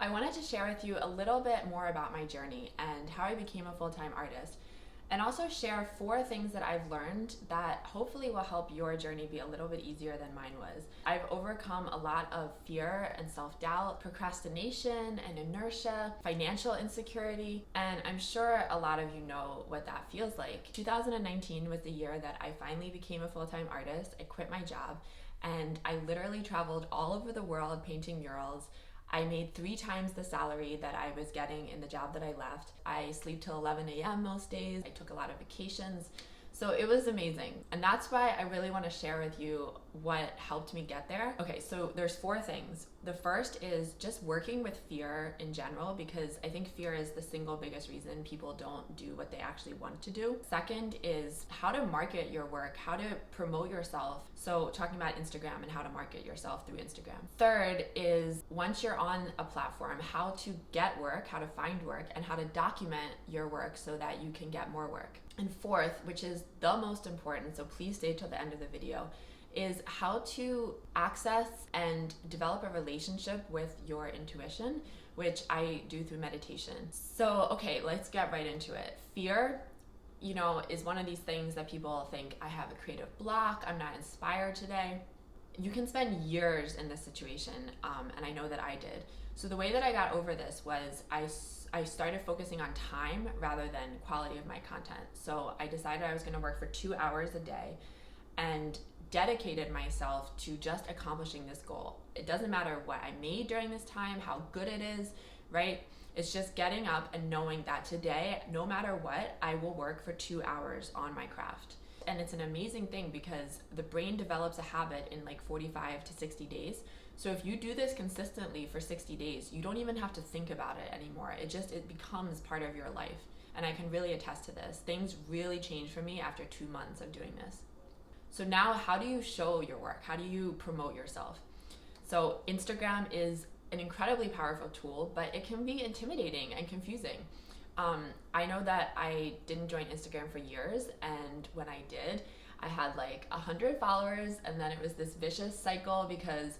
I wanted to share with you a little bit more about my journey and how I became a full-time artist, and also share 4 things that I've learned that hopefully will help your journey be a little bit easier than mine was. I've overcome a lot of fear and self-doubt, procrastination and inertia, financial insecurity, and I'm sure a lot of you know what that feels like. 2019 was the year that I finally became a full-time artist. I quit my job and I literally traveled all over the world painting murals. I made 3 times the salary that I was getting in the job that I left. I sleep till 11 a.m. most days. I took a lot of vacations. So it was amazing. And that's why I really want to share with you what helped me get there. Okay, so there's 4 things. The first is just working with fear in general, because I think fear is the single biggest reason people don't do what they actually want to do. Second is how to market your work, how to promote yourself. So talking about Instagram and how to market yourself through Instagram. Third is once you're on a platform, how to get work, how to find work, and how to document your work so that you can get more work. And fourth, which is the most important, so please stay till the end of the video, is how to access and develop a relationship with your intuition, which I do through meditation. So, okay, let's get right into it. Fear, is one of these things that people think, I have a creative block, I'm not inspired today. You can spend years in this situation, and I know that I did. So the way that I got over this was I started focusing on time rather than quality of my content. So I decided I was going to work for 2 hours a day and dedicated myself to just accomplishing this goal. It doesn't matter what I made during this time, how good it is, right? It's just getting up and knowing that today, no matter what, I will work for 2 hours on my craft. And it's an amazing thing because the brain develops a habit in like 45 to 60 days. So if you do this consistently for 60 days, you don't even have to think about it anymore. It becomes part of your life. And I can really attest to this. Things really changed for me after 2 months of doing this. So now, how do you show your work? How do you promote yourself? So Instagram is an incredibly powerful tool, but it can be intimidating and confusing. I know that I didn't join Instagram for years, and when I did, I had like 100 followers, and then it was this vicious cycle because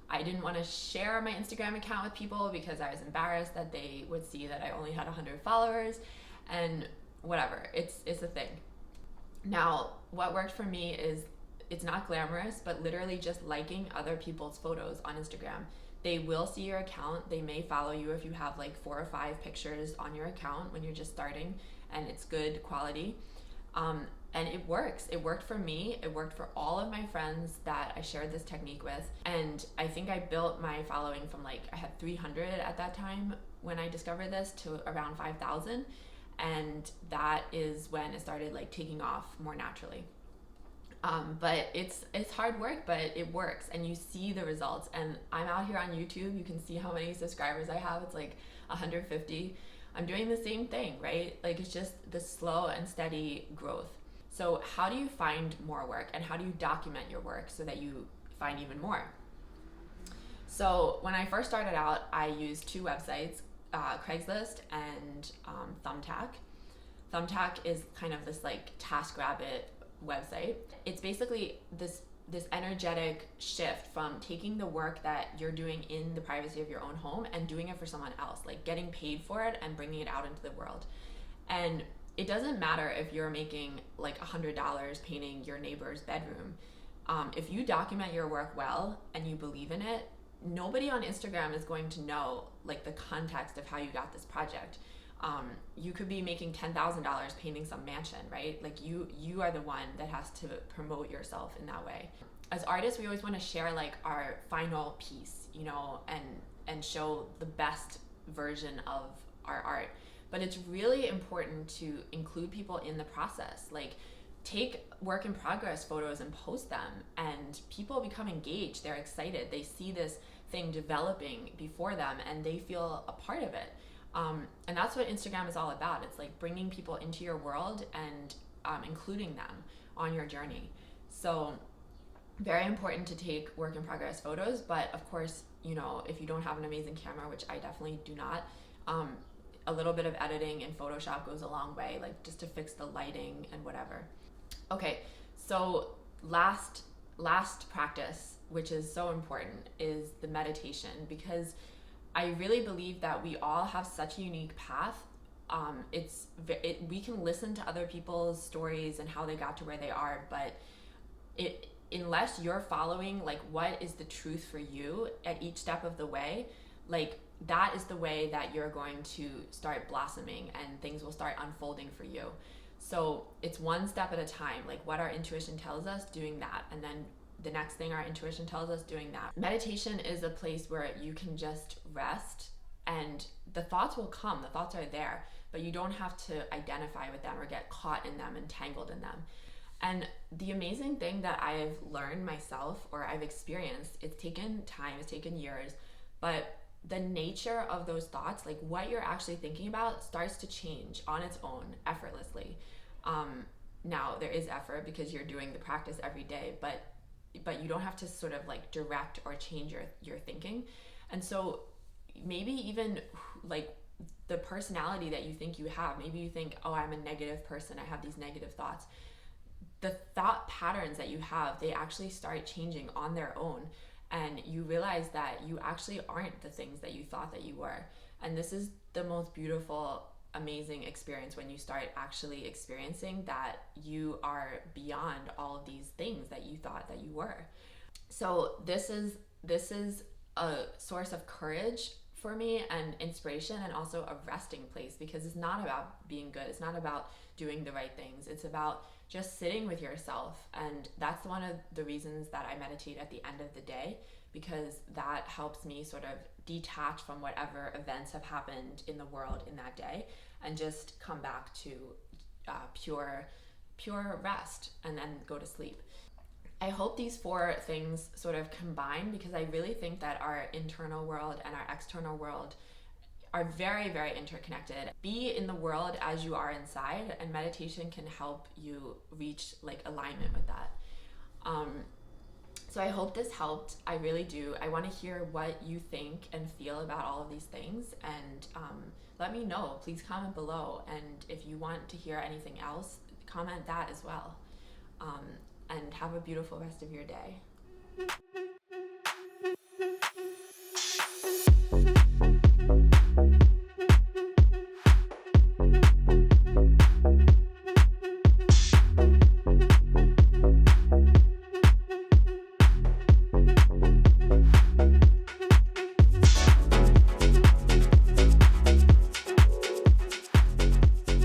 I didn't want to share my Instagram account with people because I was embarrassed that they would see that I only had 100 followers, and whatever, it's a thing. Now, what worked for me is it's not glamorous, but literally just liking other people's photos on Instagram. They will see your account. They may follow you if you have like 4 or 5 pictures on your account when you're just starting and it's good quality. And it works. It worked for me. It worked for all of my friends that I shared this technique with. And I think I built my following from I had 300 at that time when I discovered this to around 5,000. And that is when it started taking off more naturally. But it's hard work, but it works and you see the results. And I'm out here on YouTube. You can see how many subscribers I have. It's 150. I'm doing the same thing, right? It's just the slow and steady growth. So how do you find more work and how do you document your work so that you find even more? So when I first started out, I used 2 websites, Craigslist and Thumbtack. Thumbtack is kind of this TaskRabbit website. It's basically this energetic shift from taking the work that you're doing in the privacy of your own home and doing it for someone else, getting paid for it and bringing it out into the world. And it doesn't matter if you're making $100 painting your neighbor's bedroom. If you document your work well and you believe in it, nobody on Instagram is going to know the context of how you got this project. You could be making $10,000 painting some mansion, right? You are the one that has to promote yourself in that way. As artists, we always want to share our final piece, and show the best version of our art. But it's really important to include people in the process. Take work in progress photos and post them, and people become engaged. They're excited. They see this thing developing before them and they feel a part of it. And that's what Instagram is all about. It's bringing people into your world and including them on your journey. So very important to take work in progress photos, but of course, if you don't have an amazing camera, which I definitely do not, a little bit of editing in Photoshop goes a long way, just to fix the lighting and whatever. Okay, so last practice, which is so important, is the meditation, because I really believe that we all have such a unique path. We can listen to other people's stories and how they got to where they are, but unless you're following like what is the truth for you at each step of the way, like that is the way that you're going to start blossoming and things will start unfolding for you. So it's one step at a time, like what our intuition tells us, doing that, and then the next thing our intuition tells us, doing that. Meditation is a place where you can just rest, and the thoughts will come, the thoughts are there, but you don't have to identify with them or get caught in them and tangled in them. And the amazing thing that I've learned myself, or I've experienced, it's taken time, it's taken years, but the nature of those thoughts, like what you're actually thinking about, starts to change on its own effortlessly. Now there is effort because you're doing the practice every day, but you don't have to sort of like direct or change your thinking. And so maybe even like the personality that you think you have, maybe you think, oh, I'm a negative person, I have these negative thoughts. The thought patterns that you have, they actually start changing on their own, and you realize that you actually aren't the things that you thought that you were. And this is the most beautiful, amazing experience, when you start actually experiencing that you are beyond all of these things that you thought that you were. So this is a source of courage for me and inspiration, and also a resting place, because it's not about being good, it's not about doing the right things, it's about just sitting with yourself. And that's one of the reasons that I meditate at the end of the day, because that helps me sort of detach from whatever events have happened in the world in that day, and just come back to pure rest, and then go to sleep. I hope these 4 things sort of combine, because I really think that our internal world and our external world are very, very interconnected. Be in the world as you are inside, and meditation can help you reach like alignment with that. So I hope this helped. I really do. I want to hear what you think and feel about all of these things, and let me know. Please comment below, and if you want to hear anything else, comment that as well. And have a beautiful rest of your day.